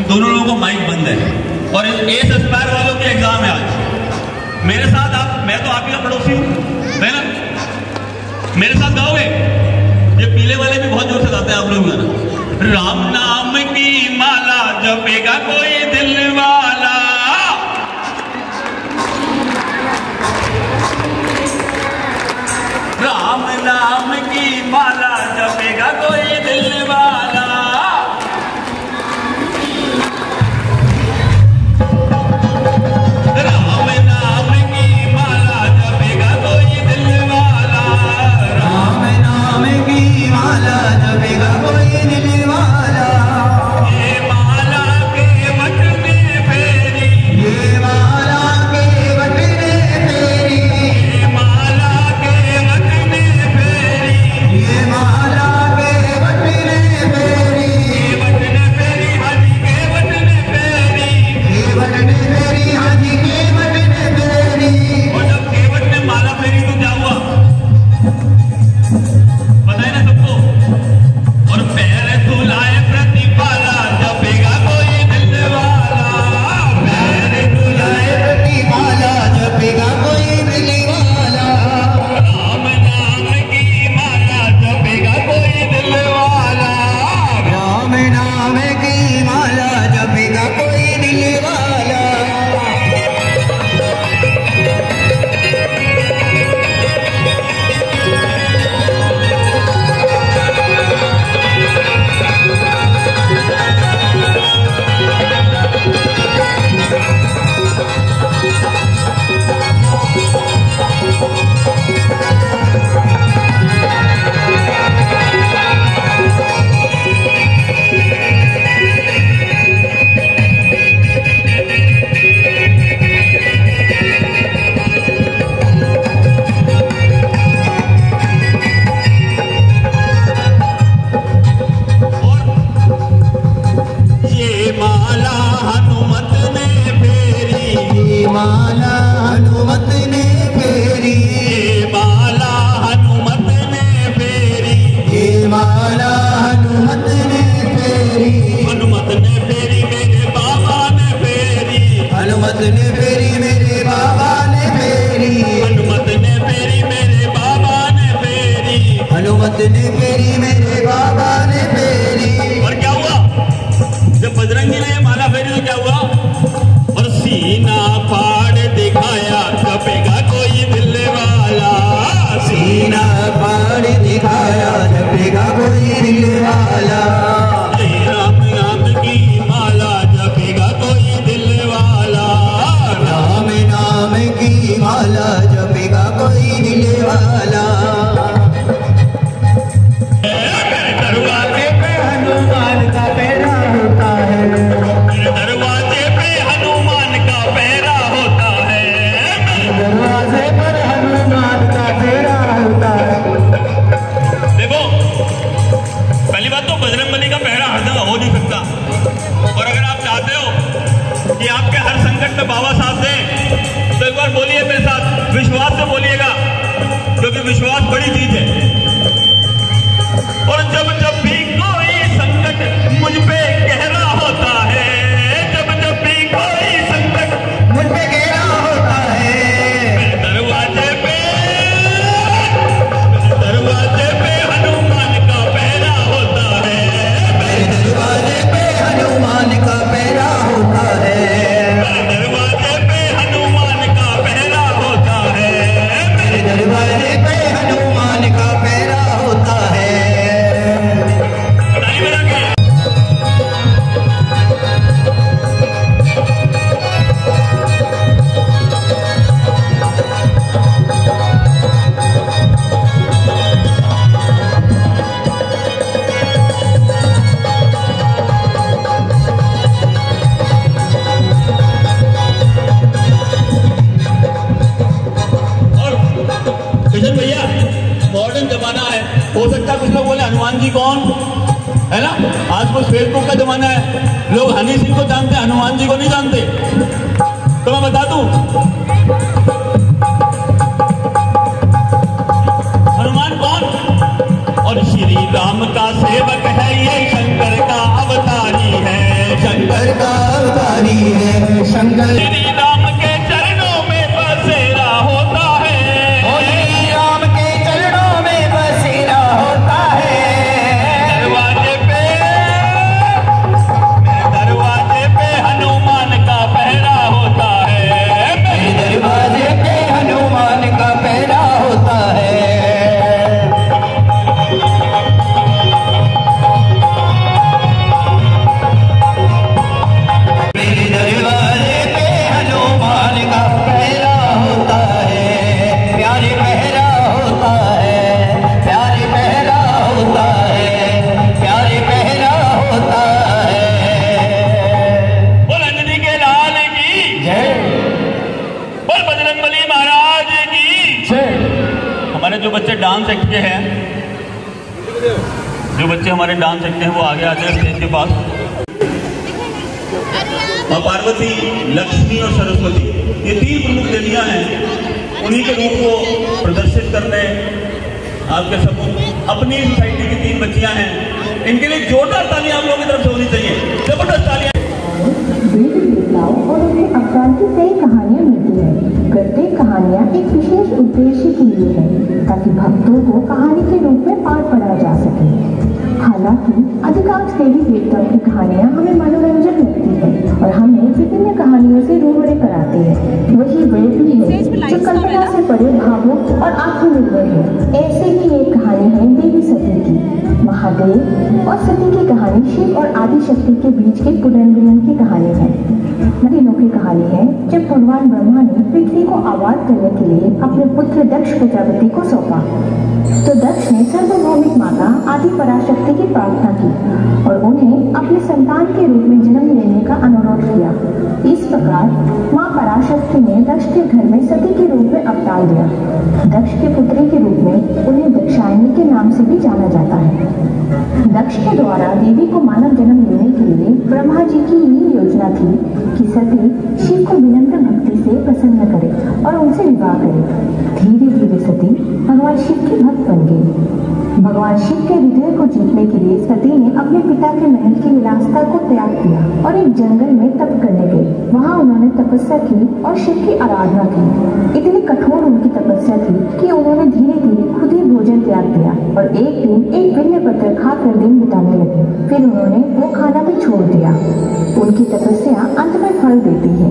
दोनों लोगों को माइक बंद है और एस एस्पायर वालों के एग्जाम है आज। मेरे साथ मैं तो आप ही का पड़ोसी हूँ, है ना? मेरे साथ गाओगे? ये पीले वाले भी बहुत जोर से गाते हैं आप लोग गाना। राम नाम की माला जपेगा कोई दिल वाला, राम नाम की माला जपेगा कोई दिल वाला, माला के विश्वास बड़ी चीज है। और जब जब भी कोई संकट मुझ पे गहरा होता है, जब जब भी कोई संकट मुझ पे गहरा होता है, मेरे दरवाजे पे हनुमान का पहरा होता है, मेरे दरवाजे पे हनुमान का पहरा होता है, मेरे दरवाजे पे हनुमान का पहरा होता है, मेरे दरवाजे पे हनुमान का पहरा होता है। बताइए मेरा क्या? किशन भैया, मॉडर्न जमाना है, हो सकता है कुछ लोग बोले हनुमान जी कौन है ना। आज कुछ फेसबुक का जमाना है, लोग हनी सिंह को जानते हैं, हनुमान जी को नहीं जानते। तो मैं बता दूं, हनुमान कौन? और श्री राम का सेवक है ये, शंकर का अवतारी है, शंकर का अवतारी है, शंकर श्री राम के चरणों में बसेरा होता है, श्री राम के चरणों में बसेरा होता है, दरवाजे पे हनुमान का पहरा होता है, मेरे दरवाजे पे हनुमान का पहरा होता है। मेरे दरवाजे पे हनुमान का पहरा होता है, प्यारे पहरा होता है, प्यारे पहरा होता है, प्यारे पहरा होता है। बोल अंजनी के लाल की जय, बोल बजरंगबली महाराज की जय। हमारे जो बच्चे डांस एक्ट के हैं, जो बच्चे हमारे डांस एक्ट के हैं, वो आगे आते हैं स्टेज के पास। और पार्वती, लक्ष्मी और सरस्वती, ये तीन प्रमुख देवियां हैं, उन्हीं के रूप को प्रदर्शित करने आपके समूह अपनी सोसाइटी की तीन बच्चियां हैं, इनके लिए जोरदार तालियां आप लोगों की तरफ से होनी चाहिए, जबरदस्त तालियां। देवी देवताओं और उनके अवतार की कई कहानियां मिलती हैं। प्रत्येक कहानियां एक विशेष उद्देश्य के लिए है, ताकि भक्तों को कहानी के रूप में पाठ पढ़ाया जा सके। हालांकि अधिकांश देवी देवताओं की कहानियां हमें मनोरंजन लगती है और हमें विभिन्न कहानियों से रूबरू कराती है। वही वे भी है जो कल्पना से परे भावुक और आत्मनिर्भर है। ऐसे ही एक कहानी है देवी सती की। महादेव और सती की कहानी शिव और आदि शक्ति के बीच के पुनर्मिलन की कहानी है। दिनों की कहानी है जब भगवान ब्रह्मा ने पृथ्वी को आबाद करने के लिए अपने पुत्र दक्ष प्रजापति को सौंपा, तो दक्ष ने सर्वभौमिक माता आदि पराशक्ति की प्रार्थना की और उन्हें अपने संतान के रूप में जन्म लेने का अनुरोध किया। इस प्रकार मां पराशक्ति ने दक्ष के घर में सती के रूप में अवतार लिया। दक्ष के पुत्री के रूप में उन्हें दक्षायनी के नाम से भी जाना जाता है। दक्ष के द्वारा देवी को मानव जन्म लेने के लिए ब्रह्मा जी की ये योजना थी कि सती शिव को विनम्र भक्ति से प्रसन्न करे और उनसे विवाह करे। धीरे धीरे सती भगवान शिव की भक्त बन गई। भगवान शिव के हृदय को जीतने के लिए सती ने अपने पिता के महल की विलासता को त्याग दिया और एक जंगल में तप करने गई। वहाँ उन्होंने तपस्या की और शिव की आराधना की। इतनी कठोर उनकी तपस्या थी कि उन्होंने धीरे धीरे खुद ही भोजन त्याग दिया और एक दिन एक बिल्व पत्र खाकर दिन बिताने लगे। फिर उन्होंने वो खाना भी छोड़ दिया। उनकी तपस्या अंत में फल देती है।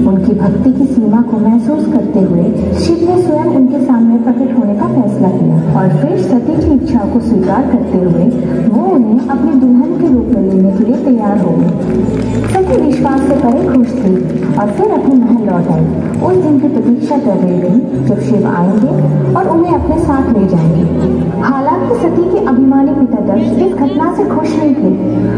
उनकी भक्ति की सीमा को महसूस करते हुए शिव ने स्वयं उनके सामने प्रकट होने का फैसला किया और फिर सती की इच्छा को स्वीकार करते हुए वो उन्हें अपने दुल्हन के रूप में लेने के लिए तैयार हो गई। सती विश्वास से परे खुश थी और फिर अपने महल लौट आई। उस दिन की प्रतीक्षा कर रही थी जब शिव आएंगे और उन्हें अपने साथ ले जाएंगे। हालांकि सती के अभिमानी पिता दक्ष इस घटना से खुश नहीं थे।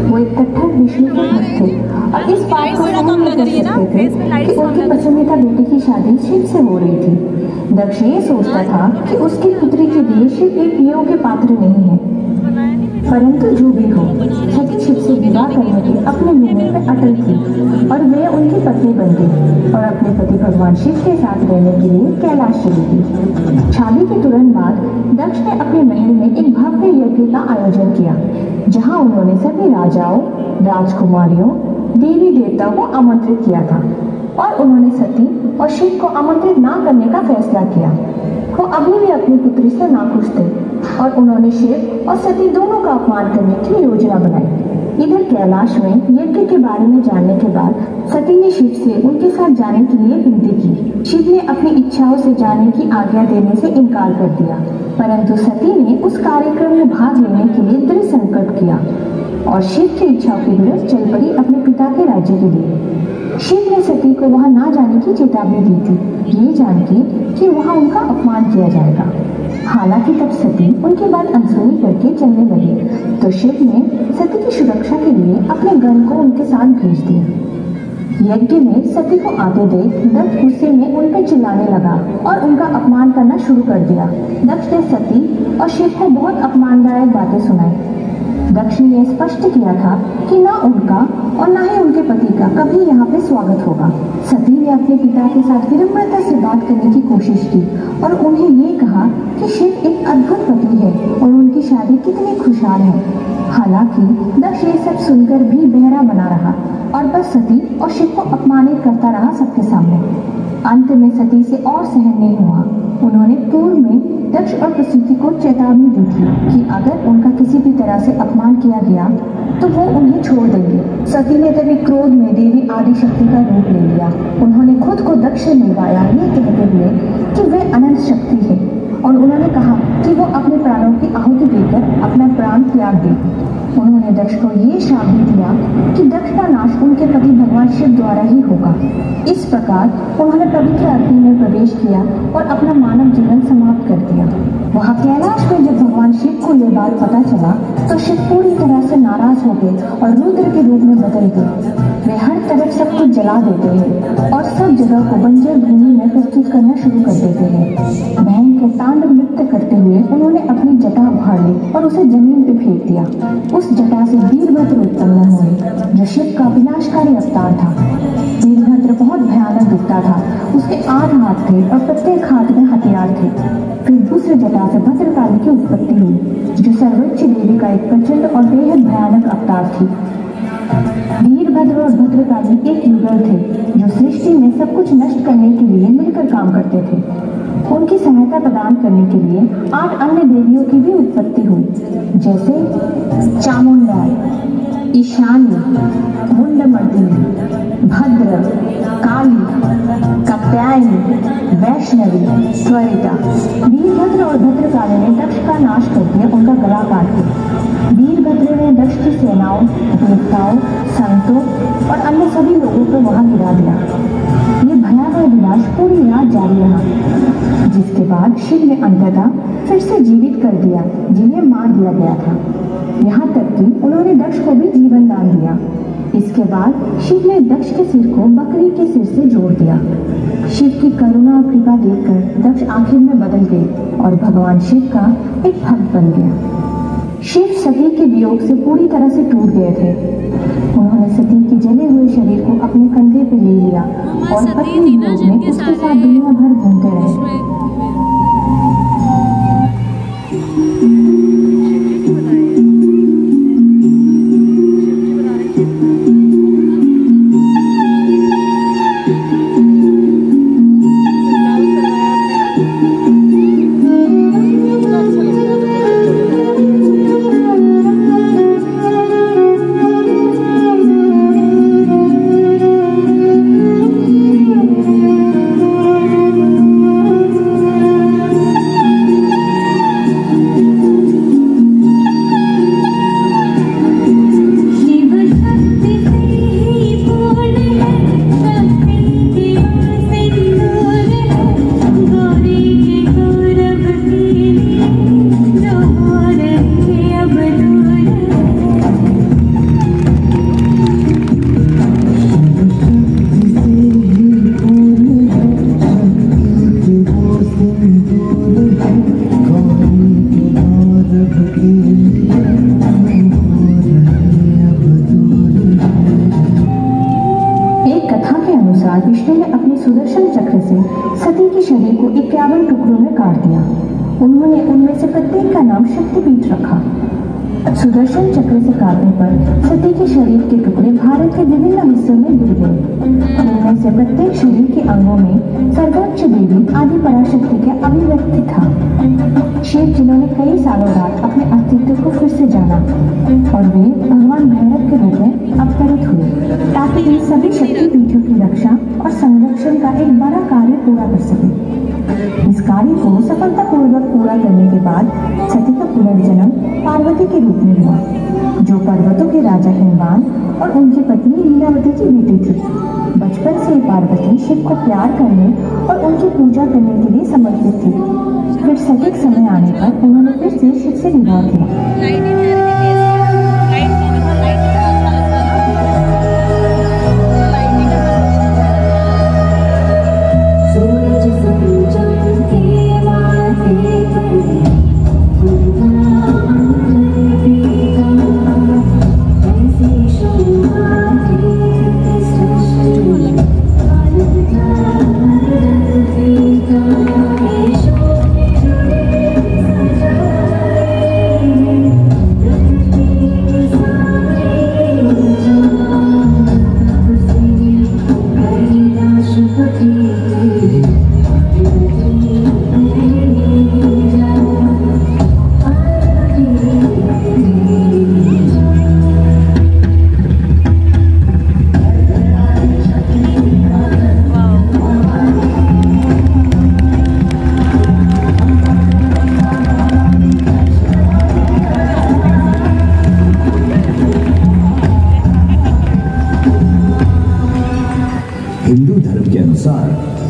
वो एक कट्टर विष्णु के भक्त थे और इस बात को सहन नहीं कर सकते थे कि उनकी पसंदीदा बेटी की शादी शिव से हो रही थी। दक्ष ये सोचता था कि उसकी पुत्री के लिए शिव एक योग्य पात्र नहीं है। परंतु जो भी हो, सती शिव से विवाह करने के अपने निर्णय पर अटल थी और वे उनकी पत्नी बन गई और अपने पति भगवान शिव के साथ रहने के लिए कैलाश चली गई। शादी के तुरंत बाद दक्ष ने अपने महल में एक भव्य यज्ञ का आयोजन किया, जहां उन्होंने सभी राजाओं, राजकुमारियों, देवी देवताओं को आमंत्रित किया था और उन्होंने सती और शिव को आमंत्रित न करने का फैसला किया। वो अभी भी अपनी पुत्री से नाखुश थे और उन्होंने शिव और सती दोनों का अपमान करने की योजना बनाई। इधर कैलाश में यज्ञ के बारे में जानने के बाद सती ने शिव से उनके साथ जाने के लिए विनती की। शिव ने अपनी इच्छाओं से जाने की आज्ञा देने से इनकार कर दिया, परंतु सती ने उस कार्यक्रम में भाग लेने के लिए दृढ़ संकल्प किया और शिव की इच्छाओं के विरुद्ध चल पड़ी अपने पिता के राज्य के लिए। शिव ने सती को वहां ना जाने की चेतावनी दी थी, ये जानकर कि वहां उनका अपमान किया जाएगा। हालांकि तब सती उनके बाद अनसुनी करके चलने लगी तो शिव ने सती की सुरक्षा के लिए अपने गण को उनके साथ भेज दिया। यज्ञ में सती को आते देख दक्ष गुस्से में उन पर चिल्लाने लगा और उनका अपमान करना शुरू कर दिया। दक्ष ने सती और शिव को बहुत अपमानदायक बातें सुनाई। दक्ष ने यह स्पष्ट किया था कि ना उनका और ना ही उनके पति का कभी यहाँ पे स्वागत होगा। सती ने अपने पिता के साथ विनम्रता से बात करने की कोशिश की और उन्हें ये कहा कि शिव एक अद्भुत पति है और उनकी शादी कितनी खुशहाल है। हालांकि दक्ष ये सब सुनकर भी बहरा बना रहा और बस सती और शिव को अपमानित करता रहा सबके सामने। अंत में सती से और सहन नहीं हुआ। उन्होंने पूर्व में दक्ष और प्रसूति को चेतावनी दी थी कि अगर उनका किसी भी तरह से अपमान किया गया तो वो उन्हें छोड़ देंगे। सती ने तभी क्रोध में देवी आदिशक्ति का रूप ले लिया। उन्होंने खुद को दक्ष से मिलवाया, ये कहते हुए कि वे अनंत शक्ति है और उन्होंने कहा कि वो अपने प्राणों की आहुति देकर अपना प्राण त्याग दे। उन्होंने दक्ष को ये श्राप भी दिया कि दक्ष का नाश उनके पति भगवान शिव द्वारा ही होगा। इस प्रकार उन्होंने पवित्र अग्नि में प्रवेश किया और अपना मानव जीवन समाप्त कर दिया। वहाँ कैलाश में जब भगवान शिव को ये बात पता चला तो शिव पूरी तरह से नाराज हो गए और रुद्र के रूप में बदल गए। वे हर तरफ सब कुछ जला देते हैं और सब जगह को बंजर भूमि में प्रस्तुत करना शुरू कर देते हैं। भयंकर तांडव नृत्य करते हुए उन्होंने अपनी जटा उखाड़ ली और उसे जमीन पे फेंक दिया। उस जटा से वीरभद्र उत्पन्न हुए जो शिव का विनाशकारी अवतार था। वीरभद्र बहुत भयानक दिखता था। उसके 8 हाथ थे और प्रत्येक हाथ में हथियार थे। फिर दूसरे जटा से भद्रकाली की उत्पत्ति हुई जो सर्वोच्च देवी का एक प्रचंड और बेहद भयानक अवतार थी। वीरभद्र और भद्रकाली एक युगल थे जो सृष्टि में सब कुछ नष्ट करने के लिए मिलकर काम करते थे। उनकी सहायता प्रदान करने के लिए 8 अन्य देवियों की भी उत्पत्ति हुई, जैसे चामुंडा, ईशानी, मुंडमर्दिनी, भद्र, काली, कात्यायनी, वैष्णवी, त्वरिता। वीरभद्र और भद्रकाली ने दक्ष का नाश कर दिया, उनका गला काट दिया। वीरभद्र ने दक्ष की सेनाओं, देवताओं, संतों और अन्य सभी लोगों को वहां गिरा दिया। ये भयावह विनाश पूरी रात जारी रहा, जिसके बाद शिव ने अंततः फिर से जीवित कर दिया जिन्हें मार दिया गया था। यहाँ तक कि उन्होंने दक्ष को भी जीवन दान दिया। इसके बाद शिव ने दक्ष के सिर को बकरी के सिर से जोड़ दिया। शिव की करुणा और कृपा देखकर दक्ष आखिर में बदल गए और भगवान शिव का एक भक्त बन गया। शिव सती के वियोग से पूरी तरह से टूट गए थे। उन्होंने सती के जले हुए शरीर को अपने कंधे पे ले लिया और पत्नी वियोग में उसके साथ दुनिया भर घूमते रहे। विष्णु ने अपने सुदर्शन चक्र से सती के शरीर को 51 टुकड़ों में काट दिया। उन्होंने उनमें से प्रत्येक का नाम शक्तिपीठ रखा। सुदर्शन चक्र से काटने पर सती के शरीर के टुकड़े भारत के विभिन्न हिस्सों में गिर गए। इनमें से प्रत्येक शरीर के अंगों में सर्वोच्च देवी आदि पराशक्ति का अभिव्यक्ति था। शिव जिन्होंने कई सालों बाद अपने अस्तित्व को फिर से जाना और वे भगवान भैरव के रूप में अवतरित हुए ताकि इन सभी शक्तिपीठों की रक्षा और संरक्षण का एक बड़ा कार्य पूरा कर सके। इस कार्य को सफलतापूर्वक पूरा करने के बाद सती का पुनर्जन्म पार्वती के रूप में हुआ, जो पर्वतों के राजा हिमवान और उनकी पत्नी लीलावती की बेटी थी। बचपन से पार्वती शिव को प्यार करने और उनकी पूजा करने के लिए समर्पित थी। फिर सटीक समय आने पर उन्होंने फिर से शिव से विवाह किया।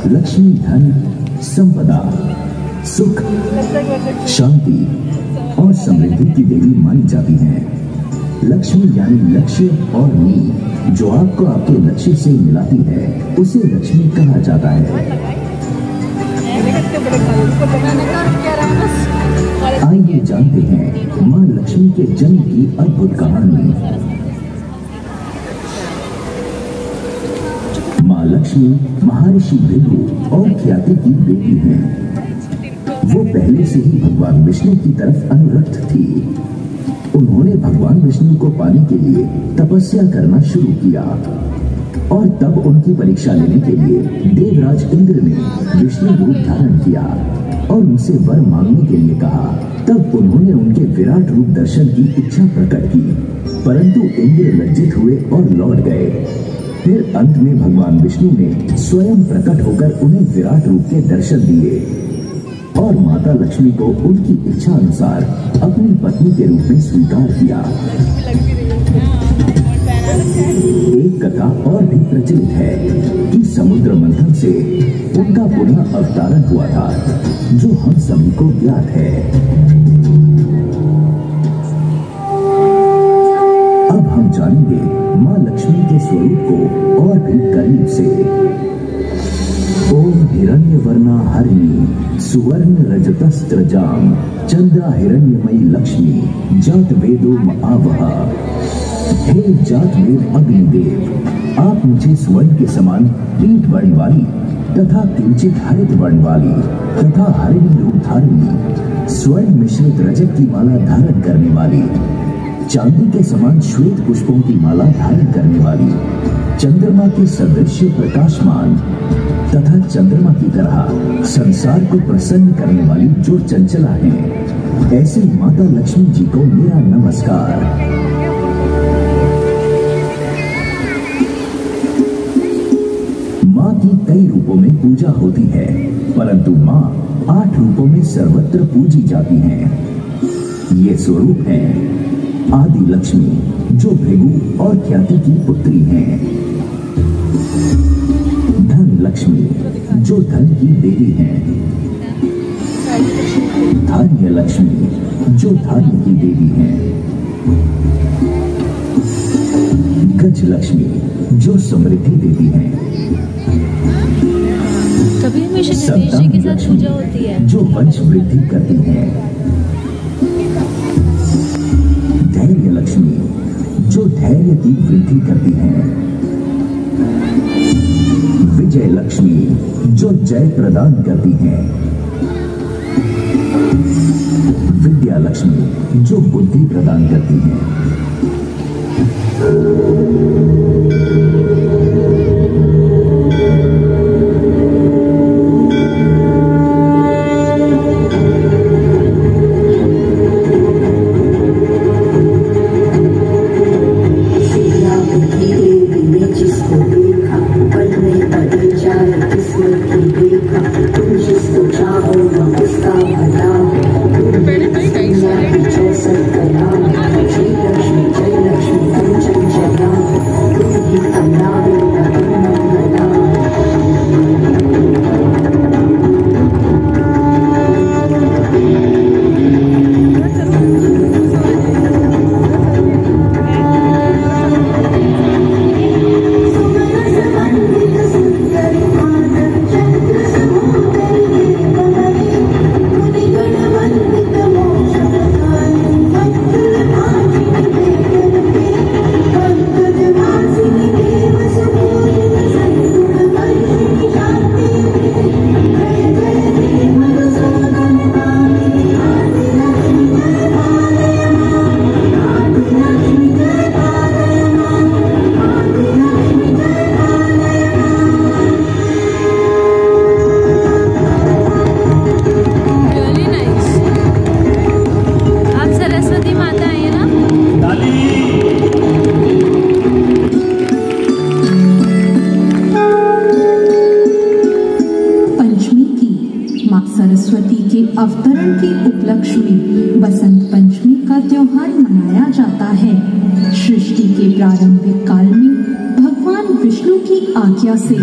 लक्ष्मी धन, संपदा, सुख, शांति और समृद्धि की देवी मानी जाती हैं। लक्ष्मी यानी लक्ष्य और नींव जो आपको आपके लक्ष्य से मिलाती है उसे लक्ष्मी कहा जाता है। आइए जानते हैं मां लक्ष्मी के जन्म की अद्भुत कहानी। मां लक्ष्मी महर्षि भृगु और ख्याति की बेटी हैं। वो पहले से ही भगवान विष्णु की तरफ अनुरक्त थी। उन्होंने भगवान विष्णु को पाने के लिए तपस्या करना शुरू किया और तब उनकी परीक्षा लेने के लिए देवराज इंद्र ने विष्णु रूप धारण किया और उनसे वर मांगने के लिए कहा। तब उन्होंने उनके विराट रूप दर्शन की इच्छा प्रकट की, परंतु इंद्र लज्जित हुए और लौट गए। फिर अंत में भगवान विष्णु ने स्वयं प्रकट होकर उन्हें विराट रूप के दर्शन दिए और माता लक्ष्मी को उनकी इच्छा अनुसार अपनी पत्नी के रूप में स्वीकार किया। एक कथा और भी प्रचलित है कि समुद्र मंथन से उनका पुनः अवतारण हुआ था, जो हम सभी को ज्ञात है। अब हम जानेंगे मां लक्ष्मी के स्वरूप को और भी करीब से। ओम हिरण्यवर्णा हरिणी सुवर्ण रजतस्त्रजाम चंद्रा हिरण्यमयी लक्ष्मी जात वेदो महावहा। हे जात वेद अग्निदेव, आप मुझे स्वर्ण के समान पीठ वर्ण वाली तथा किंचित हरित वर्ण वाली तथा हरिणी रूप धारिणी स्वर्ण मिश्रित रजत की माला धारण करने वाली, चांदी के समान श्वेत पुष्पों की माला धारण करने वाली, चंद्रमा के सदृश प्रकाशमान तथा चंद्रमा की तरह संसार को प्रसन्न करने वाली जो चंचला है, ऐसी माता लक्ष्मी जी को मेरा नमस्कार। मां की कई रूपों में पूजा होती है, परंतु मां 8 रूपों में सर्वत्र पूजी जाती हैं। ये स्वरूप हैं आदि लक्ष्मी, जो भृगु और ख्याति की पुत्री हैं। धन लक्ष्मी, जो धन की देवी हैं। धान्य लक्ष्मी, जो धान्य की देवी हैं। गज लक्ष्मी, जो समृद्धि देती हैं। संतान लक्ष्मी, जो वंश वृद्धि करती हैं। धैर्य लक्ष्मी, जो धैर्य की वृद्धि करती हैं। जय लक्ष्मी जो जय प्रदान करती हैं, विद्या लक्ष्मी जो बुद्धि प्रदान करती हैं, अवतरण के उपलक्ष्य में बसंत पंचमी का त्योहार मनाया जाता है। सृष्टि के प्रारंभिक काल में भगवान विष्णु की आज्ञा से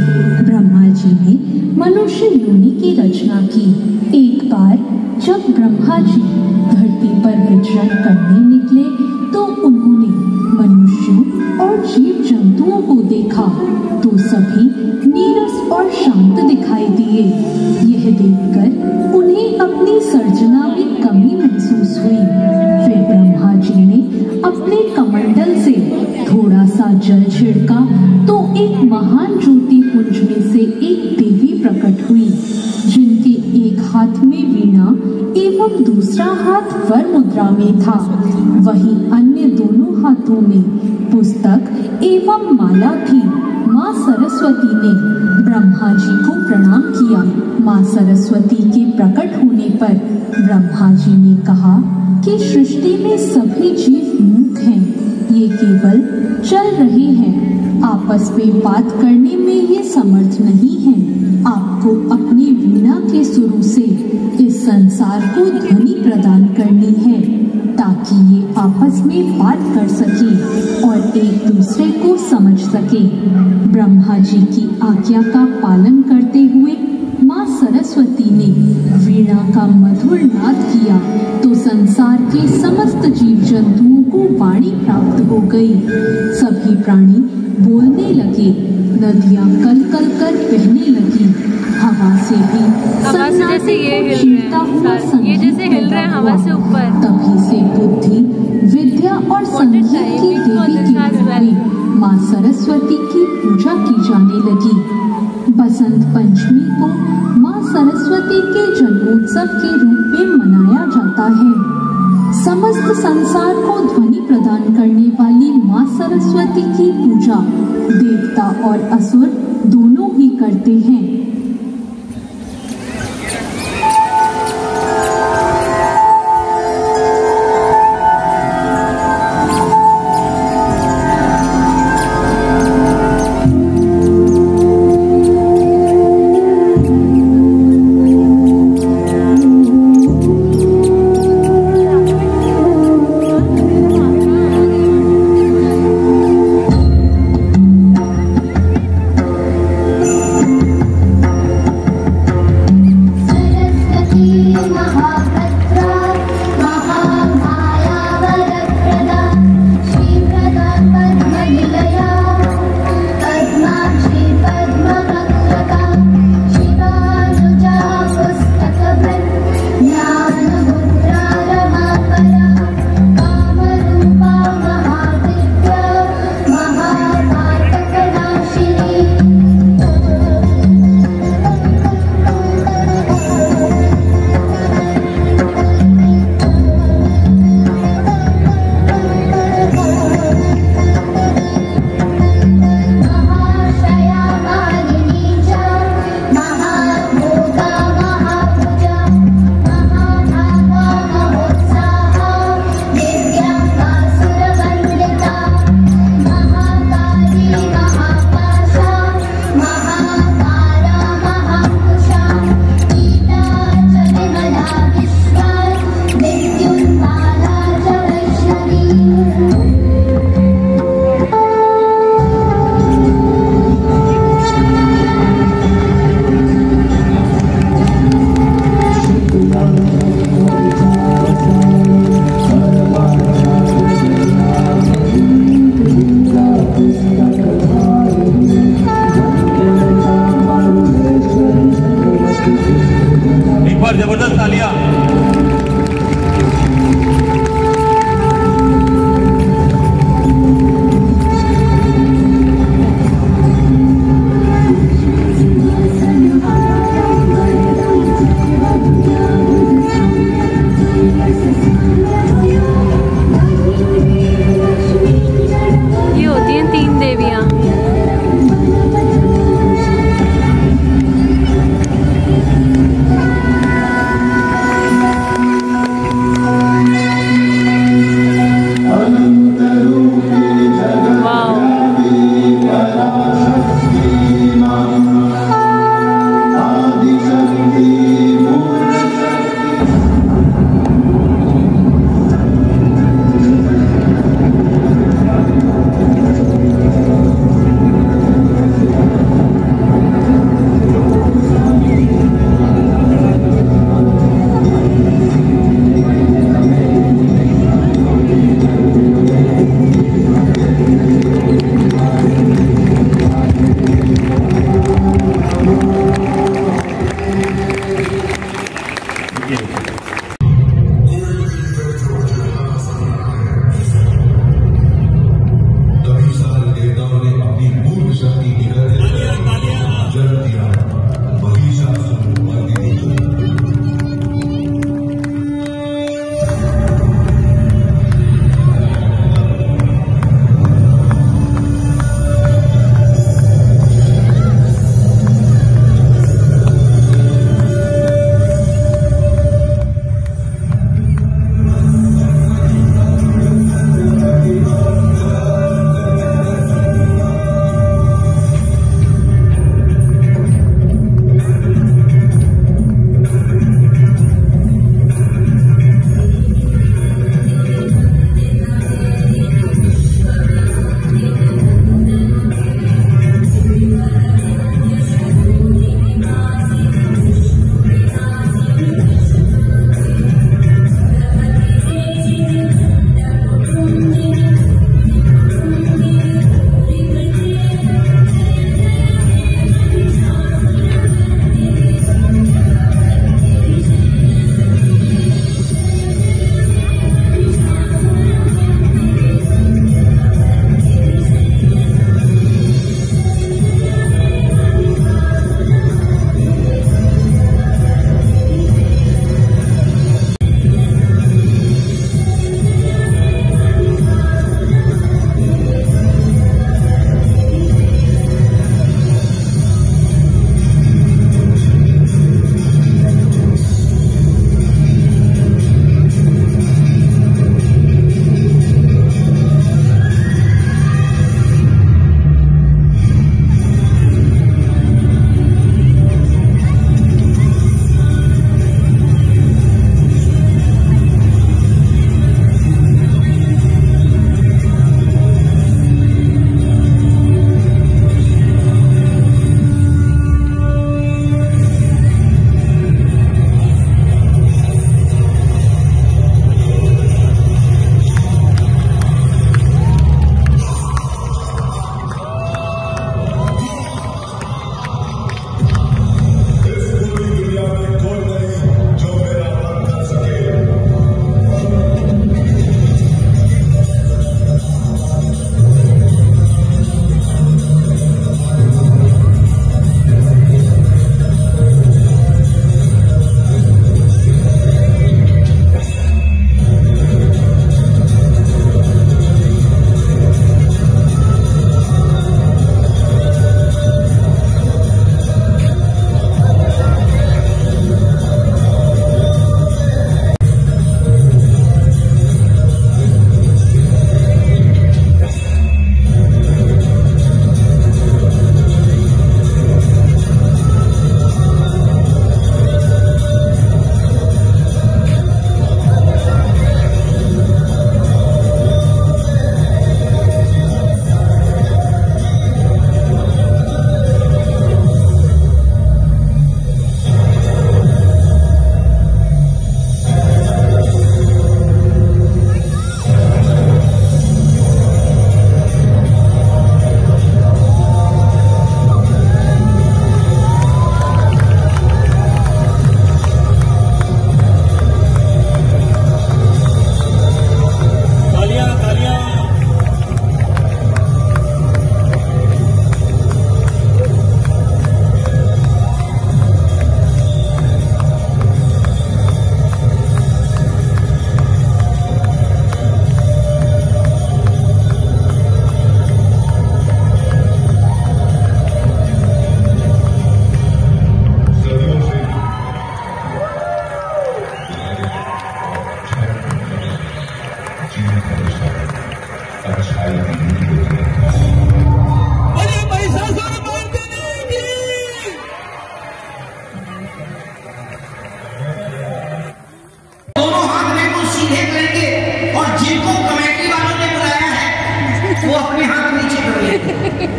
ब्रह्मा जी ने मनुष्य योनि की रचना की। एक बार जब ब्रह्मा जी धरती पर विचरण करने निकले तो उन्होंने मनुष्यों और जीव जंतुओं को देखा तो सभी नीरस और शांत दिखाई दिए। यह देखकर उन्हें अपनी सर्जना में कमी महसूस हुई। फिर ब्रह्मा जी ने अपने कमंडल से थोड़ा सा जल छिड़का तो एक महान ज्योति पुंज में से एक देवी प्रकट हुई, जिनके एक हाथ में वीणा एवं दूसरा हाथ वर मुद्रा में था। वहीं अन्य दोनों हाथों में पुस्तक एवं माला थी। माँ सरस्वती ने ब्रह्मा जी को प्रणाम किया। माँ सरस्वती के प्रकट होने पर ब्रह्मा जी ने कहा कि सृष्टि में सभी जीव मूक हैं, ये केवल चल रहे हैं, आपस में बात करने में ये समर्थ नहीं है। आपको अपनी वीणा के सुरों से इस संसार को ध्वनि प्रदान करनी है ताकि ये आपस में बात कर सके और एक दूसरे को समझ सके। ब्रह्मा जी की आज्ञा का पालन करते हुए माँ सरस्वती ने वीणा का मधुर नाद किया तो संसार के समस्त जीव जंतुओं को वाणी प्राप्त हो गई। सभी प्राणी बोलने लगे, नदियाँ कल कल कर बहने लगी, हवा से भी जैसे ये हिल रहे हैं हवा से ऊपर। तभी से बुद्धि, विद्या और संगीत की देवी के रूप में माँ सरस्वती की पूजा की जाने लगी। बसंत पंचमी को माँ सरस्वती के जन्मोत्सव के रूप में मनाया जाता है। समस्त संसार को ध्वनि प्रदान करने वाली माँ सरस्वती की पूजा देवता और असुर दोनों ही करते हैं।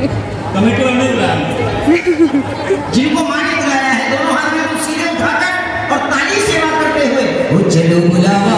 कमेटी वाले बुलाया, जिनको माँ ने बुलाया है, दोनों हाथ में सीधे उठाकर और ताली सेवा करते हुए, चलो बुलावा